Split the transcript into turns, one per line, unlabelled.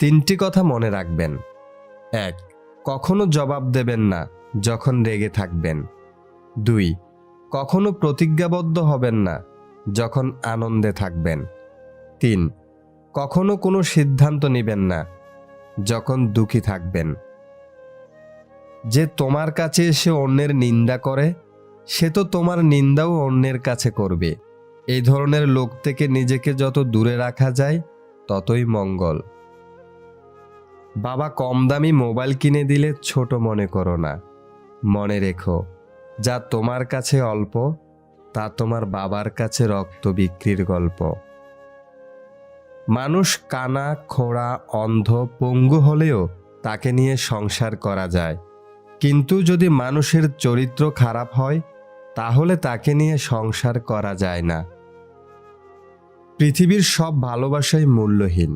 তিনটি কথা মনে রাখবেন। 1. কখনো জবাব দেবেন না যখন রেগে থাকবেন। 2. কখনো প্রতিজ্ঞাবদ্ধ হবেন না যখন আনন্দে থাকবেন। 3. কখনো কোনো সিদ্ধান্ত নেবেন না যখন দুঃখী থাকবেন। যে তোমার কাছে এসে অন্যের নিন্দা করে, সে তো তোমার নিন্দাও অন্যের কাছে করবে। এই ধরনের লোক থেকে নিজেকে যত দূরে রাখা যায় ততই মঙ্গল। বাবা কম দামি মোবাইল কিনে দিলে ছোট মনে করো না। মনে রেখো, যা তোমার কাছে অল্প তা তোমার বাবার কাছে রক্ত বিক্রির গল্প। মানুষ কানা, খোড়া, অন্ধ, পঙ্গু হলেও তাকে নিয়ে সংসার করা যায়, কিন্তু যদি মানুষের চরিত্র খারাপ হয় তাহলে তাকে নিয়ে সংসার করা যায় না। পৃথিবীর সব ভালোবাসাই মূল্যহীন।